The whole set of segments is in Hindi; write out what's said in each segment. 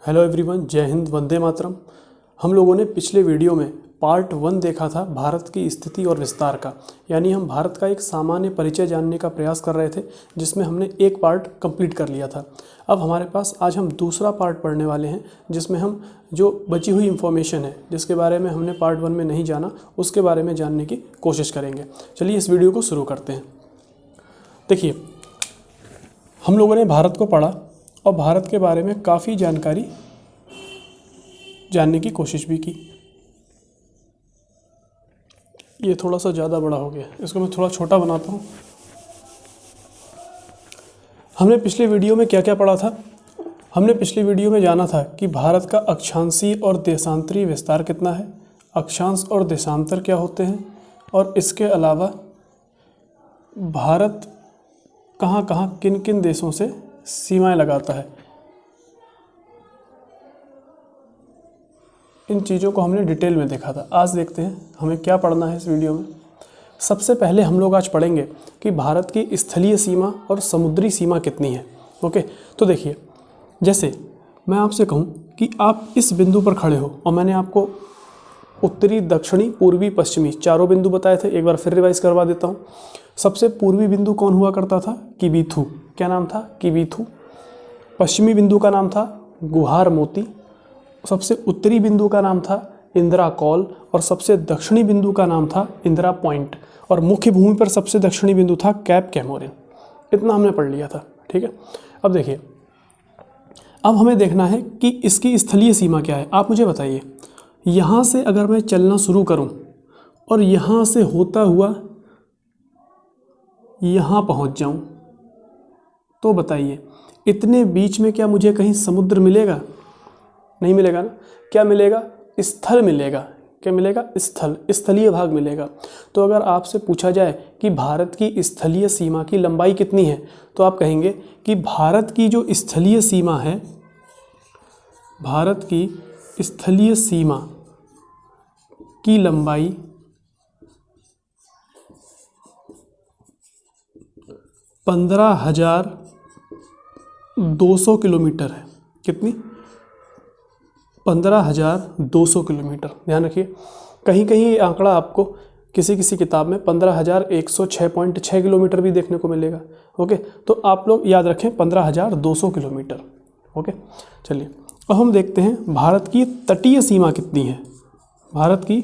हेलो एवरीवन, जय हिंद, वंदे मातरम। हम लोगों ने पिछले वीडियो में पार्ट 1 देखा था भारत की स्थिति और विस्तार का, यानी हम भारत का एक सामान्य परिचय जानने का प्रयास कर रहे थे, जिसमें हमने एक पार्ट कंप्लीट कर लिया था। अब हमारे पास आज हम दूसरा पार्ट पढ़ने वाले हैं, जिसमें हम जो बची हुई इन्फॉर्मेशन है, जिसके बारे में हमने पार्ट 1 में नहीं जाना, उसके बारे में जानने की कोशिश करेंगे। चलिए इस वीडियो को शुरू करते हैं। देखिए, हम लोगों ने भारत को पढ़ा और भारत के बारे में काफ़ी जानकारी जानने की कोशिश भी की। ये थोड़ा सा ज़्यादा बड़ा हो गया, इसको मैं थोड़ा छोटा बनाता हूँ। हमने पिछले वीडियो में क्या क्या पढ़ा था? हमने पिछले वीडियो में जाना था कि भारत का अक्षांशीय और देशांतरीय विस्तार कितना है, अक्षांश और देशांतर क्या होते हैं, और इसके अलावा भारत कहाँ कहाँ किन किन देशों से सीमाएं लगाता है। इन चीज़ों को हमने डिटेल में देखा था। आज देखते हैं हमें क्या पढ़ना है इस वीडियो में। सबसे पहले हम लोग आज पढ़ेंगे कि भारत की स्थलीय सीमा और समुद्री सीमा कितनी है। ओके, तो देखिए, जैसे मैं आपसे कहूँ कि आप इस बिंदु पर खड़े हो और मैंने आपको उत्तरी, दक्षिणी, पूर्वी, पश्चिमी चारों बिंदु बताए थे। एक बार फिर रिवाइज करवा देता हूँ। सबसे पूर्वी बिंदु कौन हुआ करता था? किबीथू। क्या नाम था? किबीथू। पश्चिमी बिंदु का नाम था गुहार मोती। सबसे उत्तरी बिंदु का नाम था इंदिरा कॉल और सबसे दक्षिणी बिंदु का नाम था इंदिरा पॉइंट, और मुख्य भूमि पर सबसे दक्षिणी बिंदु था कैप कैमोरिन। इतना हमने पढ़ लिया था, ठीक है। अब देखिए, अब हमें देखना है कि इसकी स्थलीय सीमा क्या है। आप मुझे बताइए, यहाँ से अगर मैं चलना शुरू करूँ और यहाँ से होता हुआ यहाँ पहुँच जाऊँ, तो बताइए इतने बीच में क्या मुझे कहीं समुद्र मिलेगा? नहीं मिलेगा ना। क्या मिलेगा? स्थल मिलेगा। क्या मिलेगा? स्थल, स्थलीय भाग मिलेगा। तो अगर आपसे पूछा जाए कि भारत की स्थलीय सीमा की लंबाई कितनी है, तो आप कहेंगे कि भारत की जो स्थलीय सीमा है, भारत की स्थलीय सीमा की लंबाई 15,200 किलोमीटर है। कितनी? 15,200 किलोमीटर। ध्यान रखिए, कहीं कहीं ये आंकड़ा आपको किसी किसी किताब में 15,106.6 किलोमीटर भी देखने को मिलेगा। ओके, तो आप लोग याद रखें 15,200 किलोमीटर। ओके, चलिए अब हम देखते हैं भारत की तटीय सीमा कितनी है। भारत की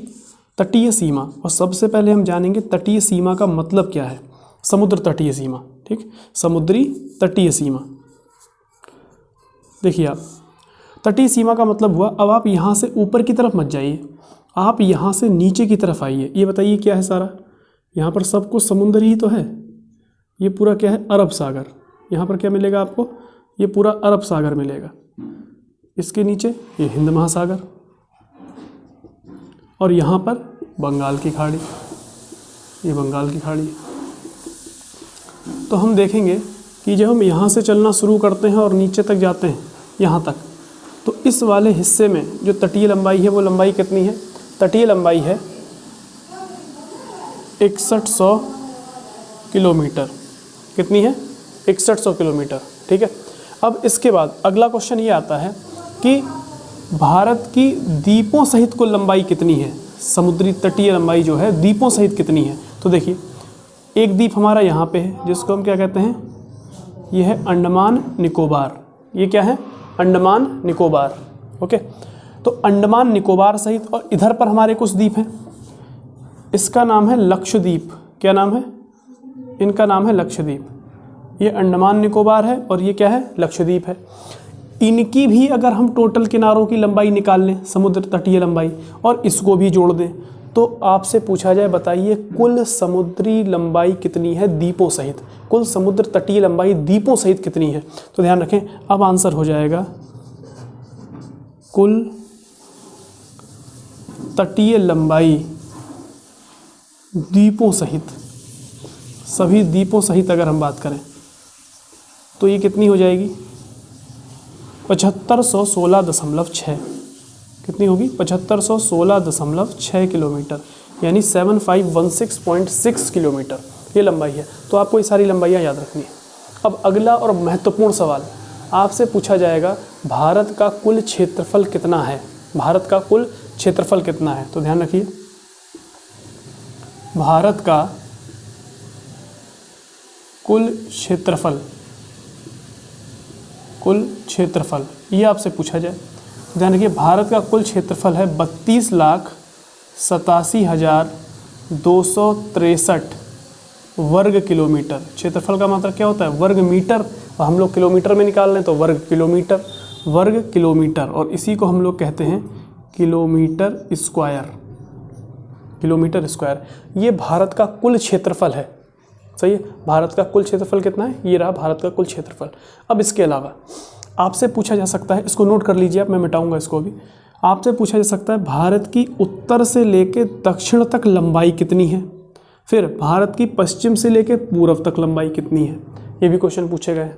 तटीय सीमा, और सबसे पहले हम जानेंगे तटीय सीमा का मतलब क्या है। समुद्र तटीय सीमा, ठीक, समुद्री तटीय सीमा। देखिए, आप तटीय सीमा का मतलब हुआ, अब आप यहाँ से ऊपर की तरफ मत जाइए, आप यहाँ से नीचे की तरफ आइए। ये बताइए क्या है सारा? यहाँ पर सब कुछ समुद्र ही तो है। ये पूरा क्या है? अरब सागर। यहाँ पर क्या मिलेगा आपको? ये पूरा अरब सागर मिलेगा। इसके नीचे ये हिंद महासागर, और यहाँ पर बंगाल की खाड़ी। ये बंगाल की खाड़ी। तो हम देखेंगे कि जब हम यहाँ से चलना शुरू करते हैं और नीचे तक जाते हैं, यहाँ तक, तो इस वाले हिस्से में जो तटीय लंबाई है, वो लंबाई कितनी है? तटीय लंबाई है 6100 किलोमीटर। कितनी है? 6100 किलोमीटर, ठीक है। अब इसके बाद अगला क्वेश्चन ये आता है कि भारत की द्वीपों सहित कुल लंबाई कितनी है? समुद्री तटीय लंबाई जो है द्वीपों सहित कितनी है? तो देखिए, एक द्वीप हमारा यहाँ पे है, जिसको हम क्या कहते हैं? ये है अंडमान निकोबार। ये क्या है? अंडमान निकोबार। ओके, तो अंडमान निकोबार सहित, और इधर पर हमारे कुछ द्वीप हैं। इसका नाम है लक्षद्वीप। क्या नाम है? इनका नाम है लक्षद्वीप। ये अंडमान निकोबार है और ये क्या है? लक्षद्वीप है। इनकी भी अगर हम टोटल किनारों की लंबाई निकाल लें, समुद्र तटीय लंबाई, और इसको भी जोड़ दें, तो आपसे पूछा जाए, बताइए कुल समुद्री लंबाई कितनी है द्वीपों सहित? कुल समुद्र तटीय लंबाई द्वीपों सहित कितनी है? तो ध्यान रखें, अब आंसर हो जाएगा कुल तटीय लंबाई द्वीपों सहित, सभी द्वीपों सहित अगर हम बात करें, तो ये कितनी हो जाएगी? 7516.6। कितनी होगी? 7516.6 किलोमीटर, यानी 7516.6 किलोमीटर ये लंबाई है। तो आपको ये सारी लंबाइयाँ याद रखनी है। अब अगला और महत्वपूर्ण सवाल, आपसे पूछा जाएगा भारत का कुल क्षेत्रफल कितना है, भारत का कुल क्षेत्रफल कितना है। तो ध्यान रखिए, भारत का कुल क्षेत्रफल, कुल क्षेत्रफल ये आपसे पूछा जाए। ध्यान रखिए, भारत का कुल क्षेत्रफल है 32,87,263 वर्ग किलोमीटर। क्षेत्रफल का मतलब क्या होता है, वर्ग मीटर, और हम लोग किलोमीटर में निकाल रहे हैं तो वर्ग किलोमीटर, वर्ग किलोमीटर, और इसी को हम लोग कहते हैं किलोमीटर स्क्वायर, किलोमीटर स्क्वायर। ये भारत का कुल क्षेत्रफल है, सही है। भारत का कुल क्षेत्रफल कितना है, ये रहा भारत का कुल क्षेत्रफल। अब इसके अलावा आपसे पूछा जा सकता है, इसको नोट कर लीजिए आप, मैं मिटाऊंगा इसको भी। आपसे पूछा जा सकता है भारत की उत्तर से लेकर दक्षिण तक लंबाई कितनी है, फिर भारत की पश्चिम से लेकर पूर्व तक लंबाई कितनी है, ये भी क्वेश्चन पूछे गए।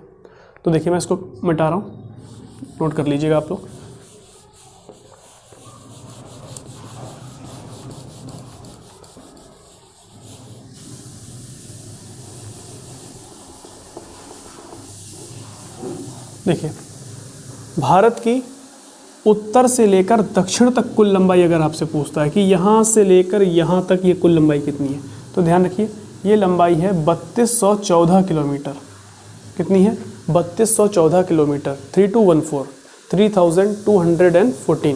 तो देखिए मैं इसको मिटा रहा हूँ, नोट कर लीजिएगा आप लोग। देखिए, भारत की उत्तर से लेकर दक्षिण तक कुल लंबाई अगर आपसे पूछता है कि यहाँ से लेकर यहाँ तक ये कुल लंबाई कितनी है, तो ध्यान रखिए ये लंबाई है 3214 किलोमीटर। कितनी है, 3214 किलोमीटर, 3214।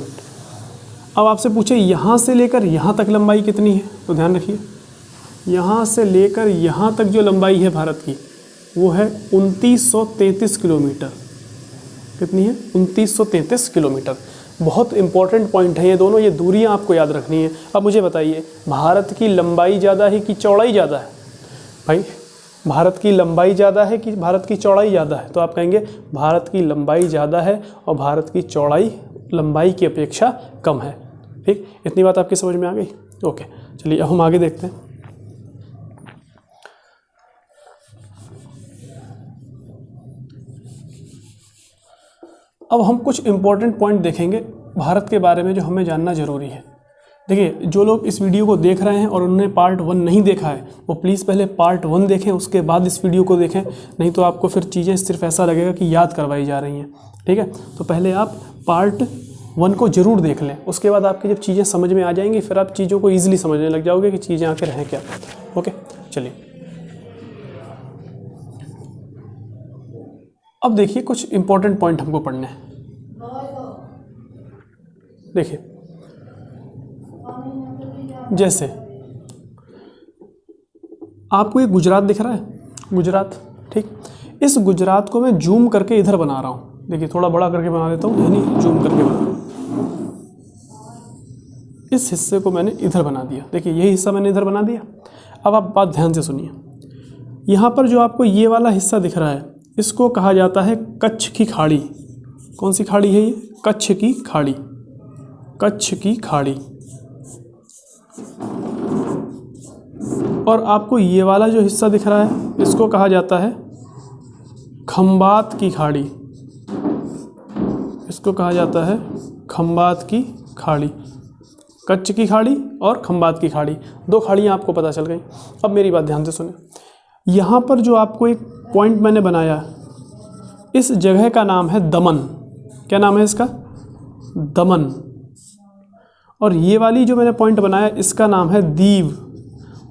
अब आपसे पूछे यहाँ से लेकर यहाँ तक लंबाई कितनी है, तो ध्यान रखिए यहाँ से लेकर यहाँ तक जो लंबाई है भारत की वो है 2933 किलोमीटर। कितनी है, 2933 किलोमीटर। बहुत इंपॉर्टेंट पॉइंट है ये दोनों, ये दूरियां आपको याद रखनी है। अब मुझे बताइए, भारत की लंबाई ज़्यादा है कि चौड़ाई ज़्यादा है? भाई भारत की लंबाई ज़्यादा है कि भारत की चौड़ाई ज़्यादा है? तो आप कहेंगे भारत की लंबाई ज़्यादा है और भारत की चौड़ाई लंबाई की अपेक्षा कम है। ठीक, इतनी बात आपकी समझ में आ गई? ओके, चलिए अब हम आगे देखते हैं। अब हम कुछ इम्पोर्टेंट पॉइंट देखेंगे भारत के बारे में जो हमें जानना ज़रूरी है। देखिए, जो लोग इस वीडियो को देख रहे हैं और उन्होंने पार्ट 1 नहीं देखा है वो प्लीज़ पहले पार्ट 1 देखें, उसके बाद इस वीडियो को देखें, नहीं तो आपको फिर चीज़ें सिर्फ ऐसा लगेगा कि याद करवाई जा रही हैं। ठीक है, तो पहले आप पार्ट 1 को ज़रूर देख लें, उसके बाद आपकी जब चीज़ें समझ में आ जाएंगी फिर आप चीज़ों को ईजिली समझने लग जाओगे कि चीज़ें आखिर हैं क्या। ओके, चलिए अब देखिए कुछ इंपॉर्टेंट पॉइंट हमको पढ़ने हैं। देखिए, जैसे आपको ये गुजरात दिख रहा है, गुजरात, ठीक, इस गुजरात को मैं जूम करके इधर बना रहा हूँ। देखिए थोड़ा बड़ा करके बना देता हूँ, यानी जूम करके बना, इस हिस्से को मैंने इधर बना दिया। देखिए यही हिस्सा मैंने इधर बना दिया। अब आप बात ध्यान से सुनिए, यहाँ पर जो आपको ये वाला हिस्सा दिख रहा है इसको कहा जाता है कच्छ की खाड़ी। कौन सी खाड़ी है ये? कच्छ की खाड़ी, कच्छ की खाड़ी। और आपको ये वाला जो हिस्सा दिख रहा है इसको कहा जाता है खंबात की खाड़ी, इसको कहा जाता है खंबात की खाड़ी। कच्छ की खाड़ी और खंबात की खाड़ी, दो खाड़ियाँ आपको पता चल गई। अब मेरी बात ध्यान से सुने, यहाँ पर जो आपको एक पॉइंट मैंने बनाया, इस जगह का नाम है दमन। क्या नाम है इसका? दमन। और ये वाली जो मैंने पॉइंट बनाया इसका नाम है दीव।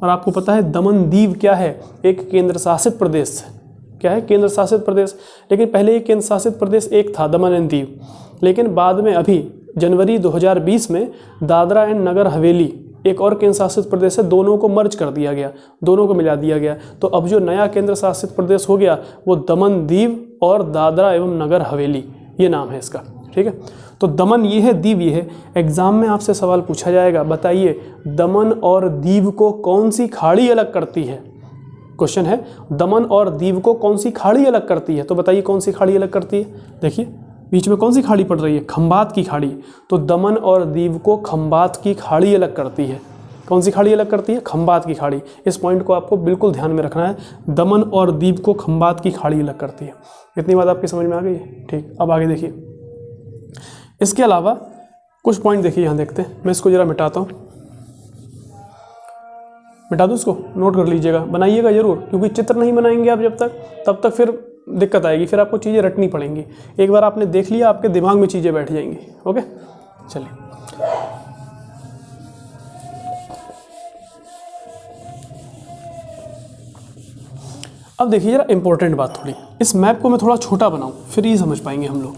और आपको पता है दमन दीव क्या है? एक केंद्र शासित प्रदेश। क्या है? केंद्र शासित प्रदेश। लेकिन पहले ये केंद्र शासित प्रदेश एक था, दमन एंड दीव, लेकिन बाद में अभी जनवरी 2020 में दादरा एंड नगर हवेली एक और केंद्र शासित प्रदेश है, दोनों को मर्ज कर दिया गया, दोनों को मिला दिया गया। तो अब जो नया केंद्र शासित प्रदेश हो गया वो दमन दीव और दादरा एवं नगर हवेली, ये नाम है इसका। ठीक है, तो दमन ये है, दीव ये है। एग्जाम में आपसे सवाल पूछा जाएगा, बताइए दमन और दीव को कौन सी खाड़ी अलग करती है? क्वेश्चन है दमन और दीव को कौन सी खाड़ी अलग करती है, तो बताइए कौन सी खाड़ी अलग करती है? देखिए बीच में कौन सी खाड़ी पड़ रही है? खंबात की खाड़ी। तो दमन और दीव को खंबात की खाड़ी अलग करती है। कौन सी खाड़ी अलग करती है? खंबात की खाड़ी। इस पॉइंट को आपको बिल्कुल ध्यान में रखना है, दमन और दीव को खंबात की खाड़ी अलग करती है। इतनी बात आपकी समझ में आ गई? ठीक, अब आगे देखिए। इसके अलावा कुछ पॉइंट देखिए, यहाँ देखते हैं। मैं इसको जरा मिटाता हूँ, मिटा दूँ इसको, नोट कर लीजिएगा, बनाइएगा जरूर, क्योंकि चित्र नहीं बनाएंगे आप जब तक, तब तक फिर दिक्कत आएगी, फिर आपको चीज़ें रटनी पड़ेंगी। एक बार आपने देख लिया, आपके दिमाग में चीज़ें बैठ जाएंगी। ओके, चलिए। अब देखिए जरा इंपॉर्टेंट बात थोड़ी, इस मैप को मैं थोड़ा छोटा बनाऊं, फिर ये समझ पाएंगे हम लोग,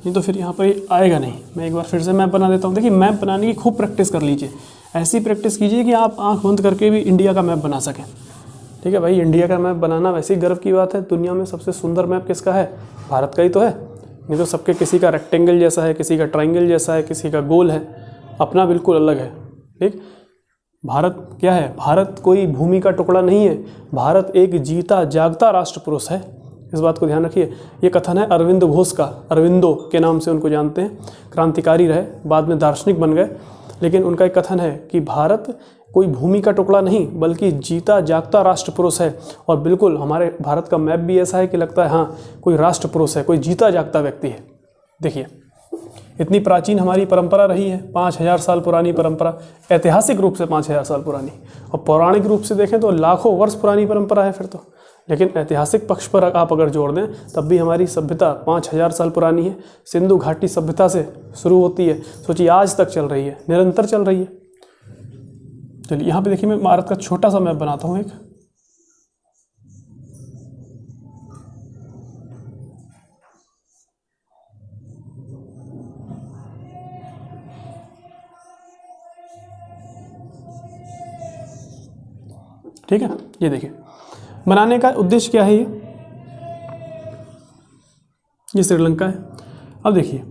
नहीं तो फिर यहाँ पर ये आएगा नहीं। मैं एक बार फिर से मैप बना देता हूँ। देखिए मैप बनाने की खूब प्रैक्टिस कर लीजिए, ऐसी प्रैक्टिस कीजिए कि आप आंख बंद करके भी इंडिया का मैप बना सकें। ठीक है भाई, इंडिया का मैप बनाना वैसे ही गर्व की बात है। दुनिया में सबसे सुंदर मैप किसका है? भारत का ही तो है। नहीं तो सबके किसी का रेक्टेंगल जैसा है, किसी का ट्राइंगल जैसा है, किसी का गोल है, अपना बिल्कुल अलग है। ठीक, भारत क्या है? भारत कोई भूमि का टुकड़ा नहीं है, भारत एक जीता जागता राष्ट्र पुरुष है। इस बात को ध्यान रखिए। ये कथन है अरविंद घोष का, अरविंदो के नाम से उनको जानते हैं, क्रांतिकारी रहे, बाद में दार्शनिक बन गए, लेकिन उनका एक कथन है कि भारत कोई भूमि का टुकड़ा नहीं बल्कि जीता जागता राष्ट्र पुरुष है। और बिल्कुल हमारे भारत का मैप भी ऐसा है कि लगता है हाँ कोई राष्ट्र पुरुष है, कोई जीता जागता व्यक्ति है। देखिए इतनी प्राचीन हमारी परंपरा रही है, 5000 साल पुरानी परंपरा, ऐतिहासिक रूप से 5000 साल पुरानी, और पौराणिक रूप से देखें तो लाखों वर्ष पुरानी परंपरा है फिर तो। लेकिन ऐतिहासिक पक्ष पर आप अगर जोड़ दें तब भी हमारी सभ्यता 5000 साल पुरानी है। सिंधु घाटी सभ्यता से शुरू होती है, सोचिए आज तक चल रही है, निरंतर चल रही है। चलिए यहाँ पे देखिए मैं भारत का छोटा सा मैप बनाता हूँ एक। ठीक है, ये देखिए बनाने का उद्देश्य क्या है? ये श्रीलंका है। अब देखिए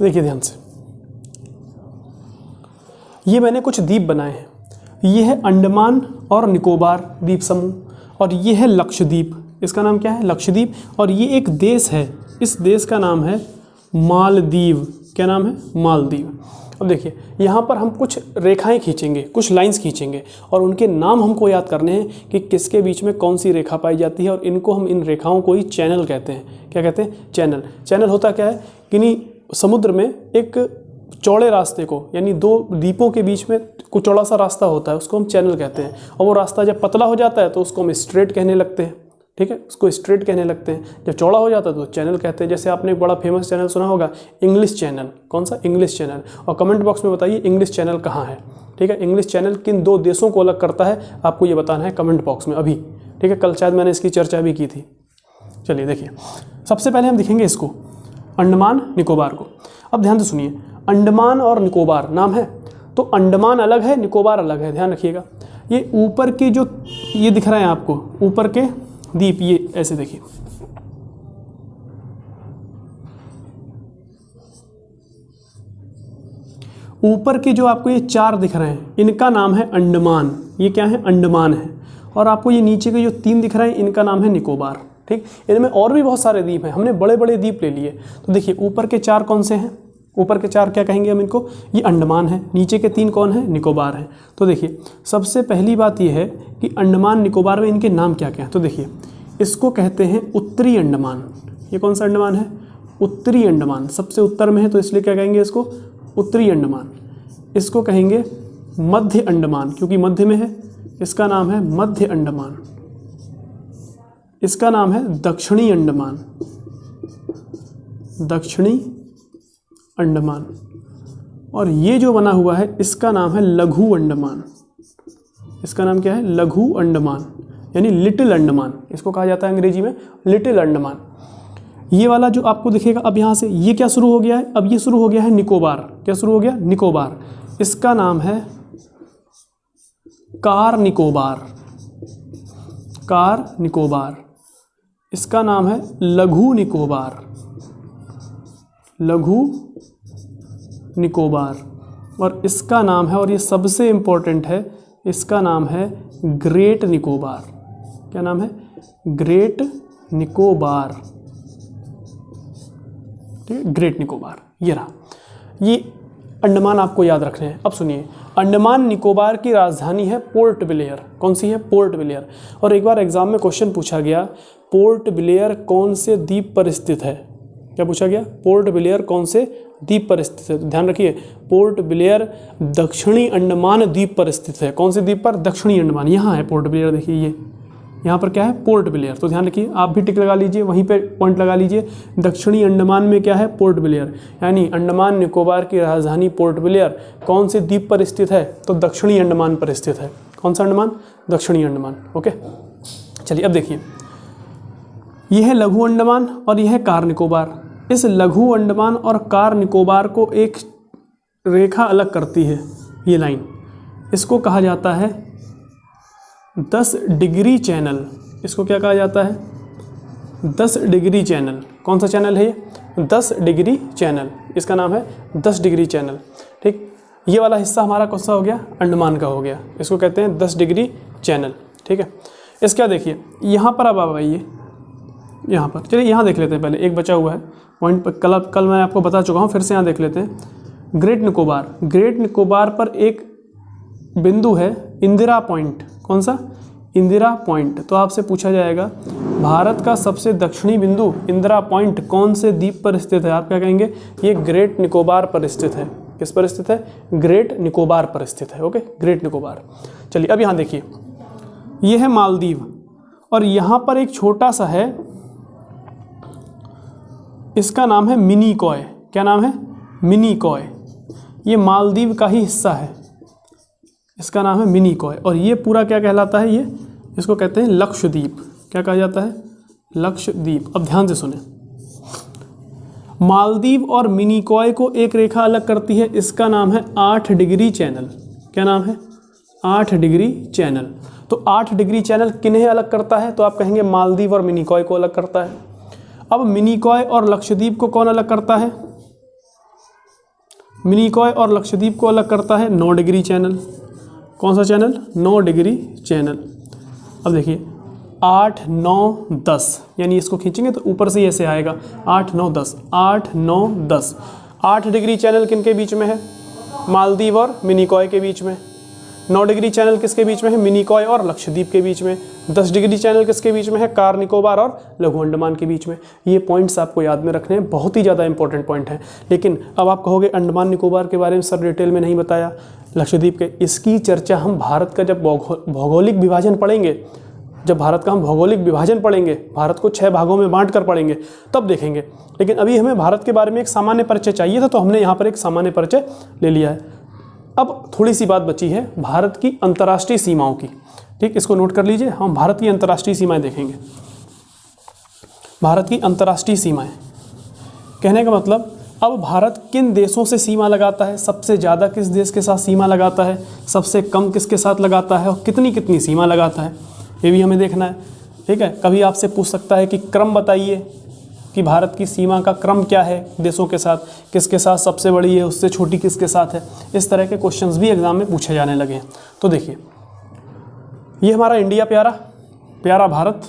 देखिए ध्यान से, ये मैंने कुछ द्वीप बनाए हैं। ये है अंडमान और निकोबार द्वीप समूह, और ये है लक्षद्वीप, इसका नाम क्या है? लक्षद्वीप। और ये एक देश है, इस देश का नाम है मालदीव। क्या नाम है? मालदीव। अब देखिए यहाँ पर हम कुछ रेखाएं खींचेंगे, कुछ लाइंस खींचेंगे, और उनके नाम हमको याद करने हैं कि किसके बीच में कौन सी रेखा पाई जाती है, और इनको हम इन रेखाओं को ही चैनल कहते हैं। क्या कहते हैं? चैनल। चैनल होता क्या है? किन्हीं समुद्र में एक चौड़े रास्ते को, यानी दो द्वीपों के बीच में कुछ चौड़ा सा रास्ता होता है, उसको हम चैनल कहते हैं। और वो रास्ता जब पतला हो जाता है तो उसको हम स्ट्रेट कहने लगते हैं। ठीक है, उसको स्ट्रेट कहने लगते हैं। जब चौड़ा हो जाता है तो चैनल कहते हैं। जैसे आपने एक बड़ा फेमस चैनल सुना होगा, इंग्लिश चैनल। कौन सा? English channel. और कमेंट बॉक्स में बताइए इंग्लिश चैनल कहाँ है। ठीक है, इंग्लिश चैनल किन दो देशों को अलग करता है, आपको ये बताना है कमेंट बॉक्स में अभी। ठीक है, कल शायद मैंने इसकी चर्चा भी की थी। चलिए देखिए, सबसे पहले हम दिखेंगे इसको, अंडमान निकोबार को। अब ध्यान से सुनिए, अंडमान और निकोबार नाम है, तो अंडमान अलग है, निकोबार अलग है, ध्यान रखिएगा। ये ऊपर के जो ये दिख रहा है आपको, ऊपर के द्वीप, ये ऐसे देखिए, ऊपर के जो आपको ये 4 दिख रहे हैं इनका नाम है अंडमान। ये क्या है? अंडमान है। और आपको ये नीचे के जो 3 दिख रहे हैं इनका नाम है निकोबार। ठीक, इनमें और भी बहुत सारे द्वीप हैं, हमने बड़े बड़े द्वीप ले लिए। तो देखिए ऊपर के 4 कौन से हैं? ऊपर के 4 क्या कहेंगे हम इनको? ये अंडमान है। नीचे के 3 कौन है? निकोबार है। तो देखिए सबसे पहली बात ये है कि अंडमान निकोबार में इनके नाम क्या क्या हैं। तो देखिए इसको कहते हैं उत्तरी अंडमान। ये कौन सा अंडमान है? उत्तरी अंडमान, सबसे उत्तर में है तो इसलिए क्या कहेंगे इसको? उत्तरी अंडमान। इसको कहेंगे मध्य अंडमान, क्योंकि मध्य में है, इसका नाम है मध्य अंडमान। इसका नाम है दक्षिणी अंडमान, दक्षिणी अंडमान। और ये जो बना हुआ है इसका नाम है लघु अंडमान। इसका नाम क्या है? लघु अंडमान, यानी लिटिल अंडमान, इसको कहा जाता है अंग्रेजी में लिटिल अंडमान। ये वाला जो आपको दिखेगा अब यहाँ से, ये क्या शुरू हो गया है? अब ये शुरू हो गया है निकोबार। क्या शुरू हो गया? निकोबार। इसका नाम है कार निकोबार, कार निकोबार। इसका नाम है लघु निकोबार, लघु निकोबार। और इसका नाम है, और ये सबसे इम्पोर्टेंट है, इसका नाम है ग्रेट निकोबार। क्या नाम है? ग्रेट निकोबार। ठीक है, ग्रेट निकोबार ये रहा। ये अंडमान आपको याद रखने हैं। अब सुनिए, अंडमान निकोबार की राजधानी है पोर्ट ब्लेयर। कौन सी है? Port Blair. और एक बार एग्जाम में क्वेश्चन पूछा गया, पोर्ट ब्लेयर कौन से द्वीप पर स्थित है? क्या पूछा गया? पोर्ट ब्लेयर कौन से द्वीप पर स्थित है? तो ध्यान रखिए, पोर्ट ब्लेयर दक्षिणी अंडमान द्वीप पर स्थित है। कौन से द्वीप पर? दक्षिणी अंडमान। यहाँ है पोर्ट ब्लेयर, देखिए ये यहाँ पर क्या है? Port Blair. तो ध्यान रखिए, आप भी टिक लगा लीजिए, वहीं पे पॉइंट लगा लीजिए। दक्षिणी अंडमान में क्या है? Port Blair. यानी अंडमान निकोबार की राजधानी पोर्ट ब्लेयर कौन से द्वीप पर स्थित है? तो दक्षिणी अंडमान पर स्थित है। कौन सा अंडमान? दक्षिणी अंडमान। ओके, चलिए अब देखिए, यह है लघु अंडमान और यह है कार निकोबार। इस लघु अंडमान और कार निकोबार को एक रेखा अलग करती है, ये लाइन। इसको कहा जाता है 10 डिग्री चैनल। इसको क्या कहा जाता है? 10 डिग्री चैनल। कौन सा चैनल है ये? 10 डिग्री चैनल। इसका नाम है 10 डिग्री चैनल। ठीक, ये वाला हिस्सा हमारा कौन सा हो गया? अंडमान का हो गया। इसको कहते हैं 10 डिग्री चैनल। ठीक है, इसका देखिए यहाँ पर अब आइए, यहाँ पर चलिए यहाँ देख लेते हैं। पहले एक बचा हुआ है पॉइंट पर, कल मैं आपको बता चुका हूँ, फिर से यहाँ देख लेते हैं। ग्रेट निकोबार। ग्रेट निकोबार पर एक बिंदु है इंदिरा पॉइंट। कौन सा? इंदिरा पॉइंट। तो आपसे पूछा जाएगा भारत का सबसे दक्षिणी बिंदु इंदिरा पॉइंट कौन से द्वीप पर स्थित है? आप क्या कहेंगे? ये ग्रेट निकोबार पर स्थित है। किस पर स्थित है? ग्रेट निकोबार पर स्थित है। Okay, great Nicobar. चलिए अब यहाँ देखिए, ये है मालदीव और यहाँ पर एक छोटा सा है, इसका नाम है मिनिकॉय। क्या नाम है? मिनिकॉय। ये मालदीव का ही हिस्सा है, इसका नाम है मिनिकॉय। और ये पूरा क्या कहलाता है? ये इसको कहते हैं लक्षद्वीप। क्या कहा जाता है? लक्षद्वीप। अब ध्यान से सुने, मालदीव और मिनिकॉय को एक रेखा अलग करती है, इसका नाम है 8 डिग्री चैनल। क्या नाम है? 8 डिग्री चैनल। तो 8 डिग्री चैनल किन्हें अलग करता है? तो आप कहेंगे मालदीव और मिनिकॉय को अलग करता है। अब मिनिकॉय और लक्षद्वीप को कौन अलग करता है? मिनिकॉय और लक्षद्वीप को अलग करता है 9 डिग्री चैनल। कौन सा चैनल? 9 degree channel. अब देखिए 8, 9, 10, यानी इसको खींचेंगे तो ऊपर से ऐसे आएगा 8, 9, 10, 8, 9, 10। 8 डिग्री चैनल किनके बीच में है? मालदीव और मिनिकॉय के बीच में। 9 डिग्री चैनल किसके बीच में है? मिनिकॉय और लक्षद्वीप के बीच में। 10 डिग्री चैनल किसके बीच में है? कार निकोबार और लघु अंडमान के बीच में। ये पॉइंट्स आपको याद में रखने हैं, बहुत ही ज़्यादा इंपॉर्टेंट पॉइंट है। लेकिन अब आप कहोगे अंडमान निकोबार के बारे में सर डिटेल में नहीं बताया, लक्षद्वीप के। इसकी चर्चा हम भारत का जब भौगोलिक विभाजन पढ़ेंगे, जब भारत का हम भौगोलिक विभाजन पढ़ेंगे, भारत को 6 भागों में बांट कर पढ़ेंगे, तब देखेंगे। लेकिन अभी हमें भारत के बारे में एक सामान्य परिचय चाहिए था, तो हमने यहाँ पर एक सामान्य परिचय ले लिया है। अब थोड़ी सी बात बची है भारत की अंतर्राष्ट्रीय सीमाओं की। ठीक, इसको नोट कर लीजिए। हम भारत की अंतर्राष्ट्रीय सीमाएं देखेंगे। भारत की अंतर्राष्ट्रीय सीमाएं कहने का मतलब, अब भारत किन देशों से सीमा लगाता है, सबसे ज़्यादा किस देश के साथ सीमा लगाता है, सबसे कम किसके साथ लगाता है और कितनी कितनी सीमा लगाता है, ये भी हमें देखना है। ठीक है, कभी आपसे पूछ सकता है कि क्रम बताइए कि भारत की सीमा का क्रम क्या है देशों के साथ, किसके साथ सबसे बड़ी है, उससे छोटी किसके साथ है। इस तरह के क्वेश्चंस भी एग्जाम में पूछे जाने लगे हैं। तो देखिए, ये हमारा इंडिया प्यारा भारत,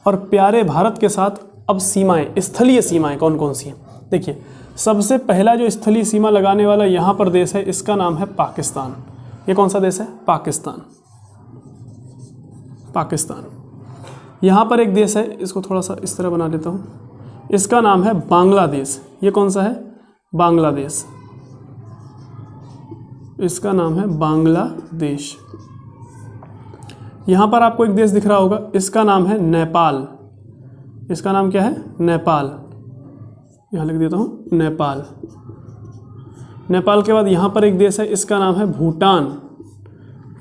और प्यारे भारत के साथ अब सीमाएं, स्थलीय सीमाएं कौन कौन सी हैं। देखिए, सबसे पहला जो स्थलीय सीमा लगाने वाला यहाँ पर देश है, इसका नाम है पाकिस्तान। ये कौन सा देश है? पाकिस्तान। पाकिस्तान। यहाँ पर एक देश है, इसको थोड़ा सा इस तरह बना देता हूँ, इसका नाम है बांग्लादेश। ये कौन सा है? बांग्लादेश। इसका नाम है बांग्लादेश। यहाँ पर आपको एक देश दिख रहा होगा, इसका नाम है नेपाल। इसका नाम क्या है? नेपाल। यहाँ लिख देता हूँ, नेपाल। नेपाल के बाद यहाँ पर एक देश है, इसका नाम है भूटान।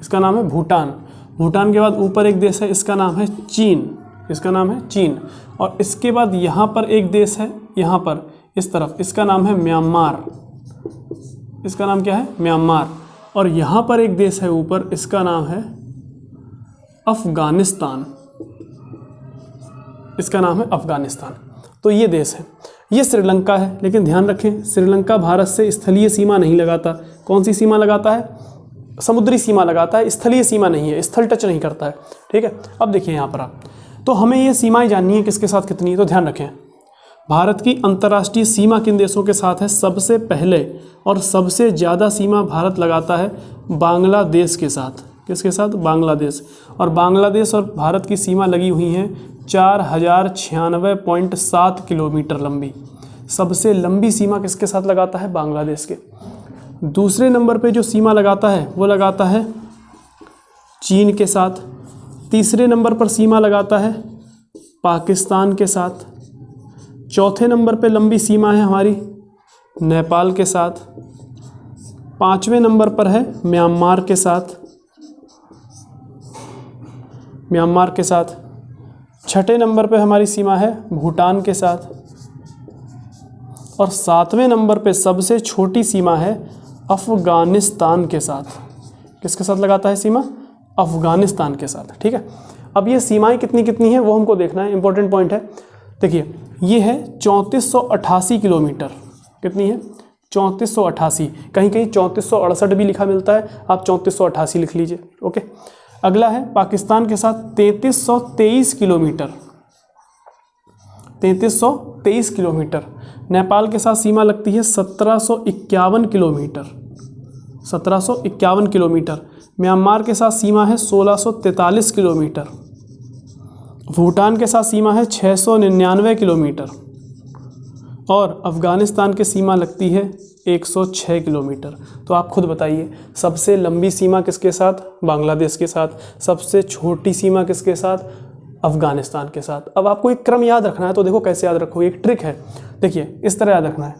इसका नाम है भूटान। भूटान के बाद ऊपर एक देश है, इसका नाम है चीन। इसका नाम है चीन। और इसके बाद यहाँ पर एक देश है, यहाँ पर इस तरफ, इसका नाम है म्यांमार। इसका नाम क्या है? म्यांमार। और यहाँ पर एक देश है ऊपर, इसका नाम है अफगानिस्तान। इसका नाम है अफगानिस्तान। तो ये देश है। ये श्रीलंका है, लेकिन ध्यान रखें श्रीलंका भारत से स्थलीय सीमा नहीं लगाता। कौन सी सीमा लगाता है? समुद्री सीमा लगाता है, स्थलीय सीमा नहीं है, स्थल टच नहीं करता है। ठीक है, अब देखिए यहाँ पर आप तो हमें ये सीमाएं जाननी है किसके साथ कितनी है, तो ध्यान रखें भारत की अंतर्राष्ट्रीय सीमा किन देशों के साथ है। सबसे पहले और सबसे ज़्यादा सीमा भारत लगाता है बांग्लादेश के साथ। किसके साथ? बांग्लादेश। और बांग्लादेश और भारत की सीमा लगी हुई हैं 4096.7 किलोमीटर लंबी। सबसे लंबी सीमा किसके साथ लगाता है? बांग्लादेश के। दूसरे नंबर पे जो सीमा लगाता है वो लगाता है चीन के साथ। तीसरे नंबर पर सीमा लगाता है पाकिस्तान के साथ। चौथे नंबर पे लंबी सीमा है हमारी नेपाल के साथ। पाँचवें नंबर पर है म्यांमार के साथ, म्यांमार के साथ। छठे नंबर पे हमारी सीमा है भूटान के साथ। और सातवें नंबर पे सबसे छोटी सीमा है अफ़गानिस्तान के साथ। किसके साथ लगाता है सीमा? अफ़गानिस्तान के साथ। ठीक है, अब ये सीमाएं कितनी कितनी हैं वो हमको देखना है, इंपॉर्टेंट पॉइंट है। देखिए ये है 3488 किलोमीटर। कितनी है? 3488। कहीं कहीं 3468 भी लिखा मिलता है, आप 3488 लिख लीजिए। ओके, अगला है पाकिस्तान के साथ 3323 किलोमीटर। 3323 किलोमीटर। नेपाल के साथ सीमा लगती है 1751 किलोमीटर। 1751 किलोमीटर। म्यांमार के साथ सीमा है 1643 किलोमीटर। भूटान के साथ सीमा है 699 किलोमीटर। और अफ़गानिस्तान की सीमा लगती है 106 किलोमीटर। तो आप खुद बताइए सबसे लंबी सीमा किसके साथ? बांग्लादेश के साथ। सबसे छोटी सीमा किसके साथ? अफ़गानिस्तान के साथ। अब आपको एक क्रम याद रखना है, तो देखो कैसे याद रखो, एक ट्रिक है। देखिए इस तरह याद रखना है,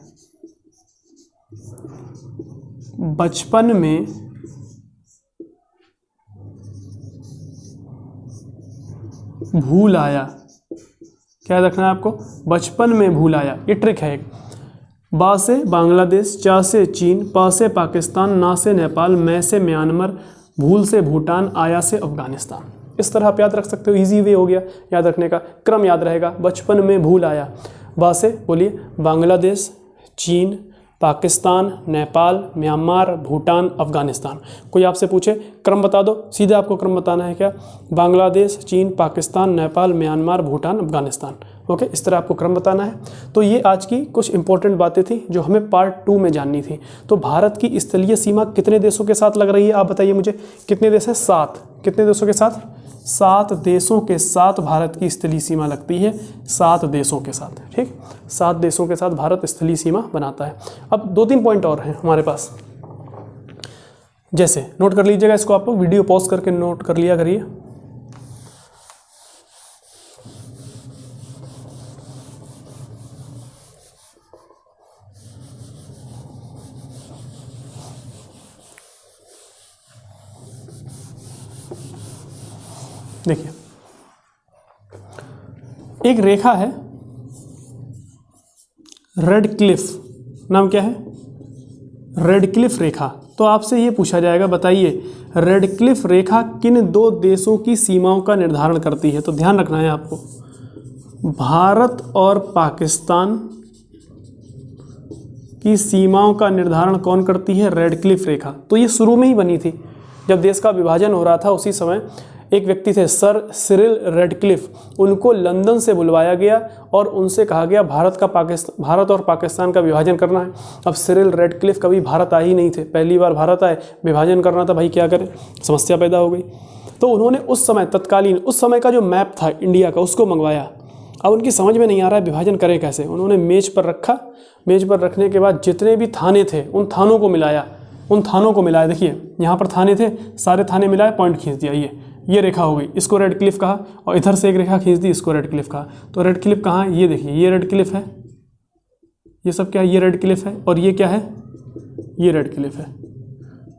बचपन में भूल आया। क्या याद रखना है आपको? बचपन में भूल आया। ये ट्रिक है एक। बा से बांग्लादेश, चा से चीन, पा से पाकिस्तान, ना से नेपाल, मैं से म्यांमार, भूल से भूटान, आया से अफ़गानिस्तान। इस तरह आप याद रख सकते हो, इजी वे हो गया याद रखने का। क्रम याद रहेगा, बचपन में भूल आया। बा से बोलिए बांग्लादेश, चीन, पाकिस्तान, नेपाल, म्यांमार, भूटान, अफ़गानिस्तान। कोई आपसे पूछे क्रम बता दो, सीधे आपको क्रम बताना है। क्या? बांग्लादेश, चीन, पाकिस्तान, नेपाल, म्यांमार, भूटान, अफ़गानिस्तान। ओके, इस तरह आपको क्रम बताना है। तो ये आज की कुछ इंपॉर्टेंट बातें थी जो हमें पार्ट 2 में जाननी थी। तो भारत की स्थलीय सीमा कितने देशों के साथ लग रही है आप बताइए मुझे? कितने देश हैं? 7। कितने देशों के साथ? 7 देशों के साथ भारत की स्थलीय सीमा लगती है। 7 देशों के साथ। ठीक, 7 देशों के साथ भारत स्थलीय सीमा बनाता है। अब 2-3 पॉइंट और हैं हमारे पास, जैसे नोट कर लीजिएगा इसको, आप वीडियो पॉज करके नोट कर लिया करिए। देखिए एक रेखा है रेड क्लिफ, नाम क्या है? रेड क्लिफ रेखा। तो आपसे ये पूछा जाएगा बताइए रेड क्लिफ रेखा किन 2 देशों की सीमाओं का निर्धारण करती है? तो ध्यान रखना है आपको, भारत और पाकिस्तान की सीमाओं का निर्धारण कौन करती है? रेड क्लिफ रेखा। तो ये शुरू में ही बनी थी, जब देश का विभाजन हो रहा था उसी समय एक व्यक्ति थे सर सिरिल रेडक्लिफ, उनको लंदन से बुलवाया गया और उनसे कहा गया भारत और पाकिस्तान का विभाजन करना है। अब सिरिल रेडक्लिफ कभी भारत आए ही नहीं थे, पहली बार भारत आए, विभाजन करना था, भाई क्या करें, समस्या पैदा हो गई। तो उन्होंने उस समय तत्कालीन उस समय का जो मैप था इंडिया का उसको मंगवाया। अब उनकी समझ में नहीं आ रहा है विभाजन करें कैसे, उन्होंने मेज पर रखा। मेज पर रखने के बाद जितने भी थाने थे उन थानों को मिलाया, देखिए यहाँ पर थाने थे, सारे थाने मिलाए, पॉइंट खींच दिया, ये रेखा हो गई, इसको रेड क्लिफ कहा। और इधर से एक रेखा खींच दी, इसको रेड क्लिफ कहा। तो रेड क्लिफ कहाँ है? ये देखिए, ये रेड क्लिफ है, ये सब क्या है? ये रेड क्लिफ है। और ये क्या है? ये रेड क्लिफ है।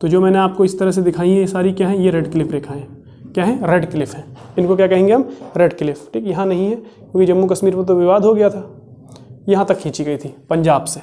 तो जो मैंने आपको इस तरह से दिखाई है ये सारी क्या है? ये रेड क्लिफ रेखाएं क्या है? रेड क्लिफ है। इनको क्या कहेंगे हम? Red Cliff. ठीक, यहाँ नहीं है क्योंकि जम्मू कश्मीर में तो विवाद हो गया था, यहाँ तक खींची गई थी पंजाब से।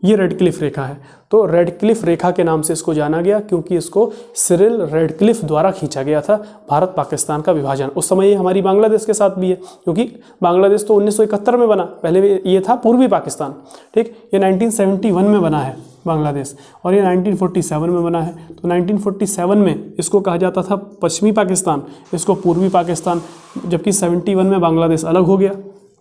ये रेड क्लिफ रेखा है। तो रेड क्लिफ रेखा के नाम से इसको जाना गया क्योंकि इसको सिरिल रेडक्लिफ द्वारा खींचा गया था भारत पाकिस्तान का विभाजन। उस समय ये हमारी बांग्लादेश के साथ भी है क्योंकि बांग्लादेश तो 1971 में बना, पहले ये था पूर्वी पाकिस्तान। ठीक, ये 1971 में बना है, बांग्लादेश, और ये 1947 में बना है। तो 1947 में इसको कहा जाता था पश्चिमी पाकिस्तान, इसको पूर्वी पाकिस्तान, जबकि 71 में बांग्लादेश अलग हो गया।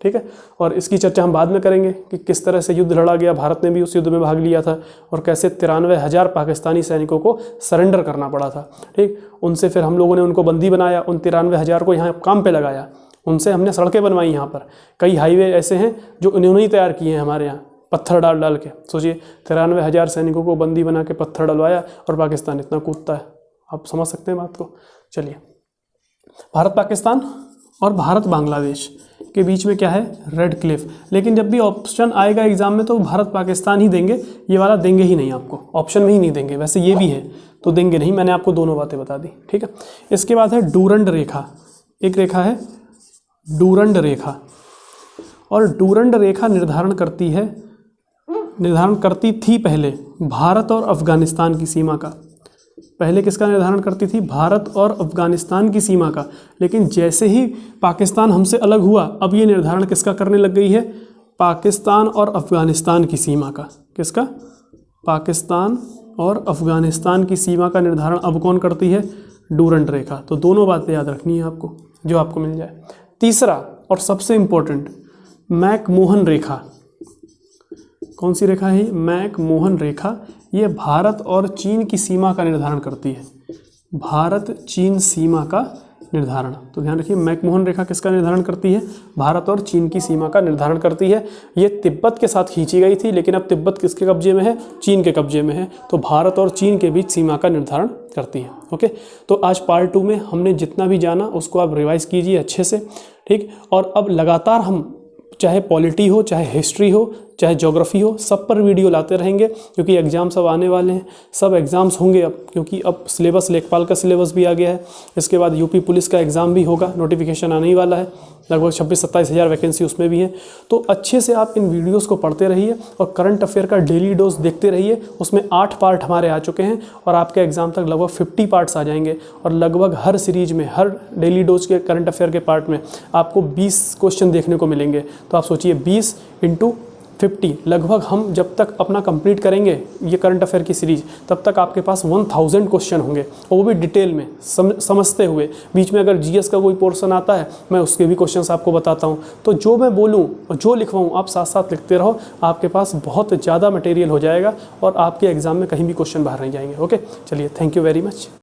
ठीक है, और इसकी चर्चा हम बाद में करेंगे कि किस तरह से युद्ध लड़ा गया, भारत ने भी उस युद्ध में भाग लिया था, और कैसे 93,000 पाकिस्तानी सैनिकों को सरेंडर करना पड़ा था। ठीक, उनसे फिर हम लोगों ने उनको बंदी बनाया, उन 93,000 को यहाँ काम पे लगाया, उनसे हमने सड़कें बनवाई। यहाँ पर कई हाईवे ऐसे हैं जो इन्होंने ही तैयार किए हैं हमारे यहाँ, पत्थर डाल डाल के। सोचिए 93,000 सैनिकों को बंदी बना के पत्थर डलवाया, और पाकिस्तान इतना कूदता है। आप समझ सकते हैं बात को। चलिए, भारत पाकिस्तान और भारत बांग्लादेश के बीच में क्या है, रेड क्लिफ। लेकिन जब भी ऑप्शन आएगा एग्जाम में तो भारत पाकिस्तान ही देंगे, ये वाला देंगे ही नहीं, आपको ऑप्शन में ही नहीं देंगे। वैसे ये भी है तो देंगे नहीं, मैंने आपको दोनों बातें बता दी। ठीक है, इसके बाद है डूरंड रेखा। एक रेखा है डूरंड रेखा, और डूरंड रेखा निर्धारण करती थी पहले भारत और अफगानिस्तान की सीमा का। पहले किसका निर्धारण करती थी, भारत और अफगानिस्तान की सीमा का। लेकिन जैसे ही पाकिस्तान हमसे अलग हुआ, अब ये निर्धारण किसका करने लग गई है, पाकिस्तान और अफगानिस्तान की सीमा का। किसका, पाकिस्तान और अफगानिस्तान की सीमा का निर्धारण अब कौन करती है, डूरंड रेखा। तो दोनों बातें याद रखनी है आपको, जो आपको मिल जाए। तीसरा और सबसे इंपॉर्टेंट, मैकमोहन रेखा। कौन सी रेखा है, मैकमोहन रेखा। ये भारत और चीन की सीमा का निर्धारण करती है, भारत चीन सीमा का निर्धारण। तो ध्यान रखिए, मैकमोहन रेखा किसका निर्धारण करती है, भारत और चीन की सीमा का निर्धारण करती है। ये तिब्बत के साथ खींची गई थी, लेकिन अब तिब्बत किसके कब्जे में है, चीन के कब्जे में है। तो भारत और चीन के बीच सीमा का निर्धारण करती है। ओके, तो आज पार्ट 2 में हमने जितना भी जाना उसको आप रिवाइज कीजिए अच्छे से। ठीक, और अब लगातार हम चाहे पॉलिटी हो, चाहे हिस्ट्री हो, चाहे ज्योग्राफी हो, सब पर वीडियो लाते रहेंगे, क्योंकि एग्ज़ाम सब आने वाले हैं। सब एग्ज़ाम्स होंगे अब, क्योंकि अब सिलेबस, लेखपाल का सिलेबस भी आ गया है। इसके बाद यूपी पुलिस का एग्ज़ाम भी होगा, नोटिफिकेशन आने ही वाला है। लगभग 26-27 हज़ार वैकेंसी उसमें भी है। तो अच्छे से आप इन वीडियोज़ को पढ़ते रहिए, और करंट अफेयर का डेली डोज देखते रहिए। उसमें 8 पार्ट हमारे आ चुके हैं, और आपके एग्ज़ाम तक लगभग 50 पार्ट्स आ जाएंगे। और लगभग हर सीरीज़ में, हर डेली डोज के करंट अफेयर के पार्ट में आपको 20 क्वेश्चन देखने को मिलेंगे। तो आप सोचिए 20 × 50, लगभग हम जब तक अपना कंप्लीट करेंगे ये करंट अफेयर की सीरीज़, तब तक आपके पास 1000 क्वेश्चन होंगे, और वो भी डिटेल में समझते हुए। बीच में अगर जीएस का कोई पोर्शन आता है, मैं उसके भी क्वेश्चंस आपको बताता हूँ। तो जो मैं बोलूँ और जो लिखवाऊँ, आप साथ साथ लिखते रहो, आपके पास बहुत ज़्यादा मटेरियल हो जाएगा, और आपके एग्ज़ाम में कहीं भी क्वेश्चन बाहर नहीं जाएंगे। ओके, चलिए, थैंक यू वेरी मच।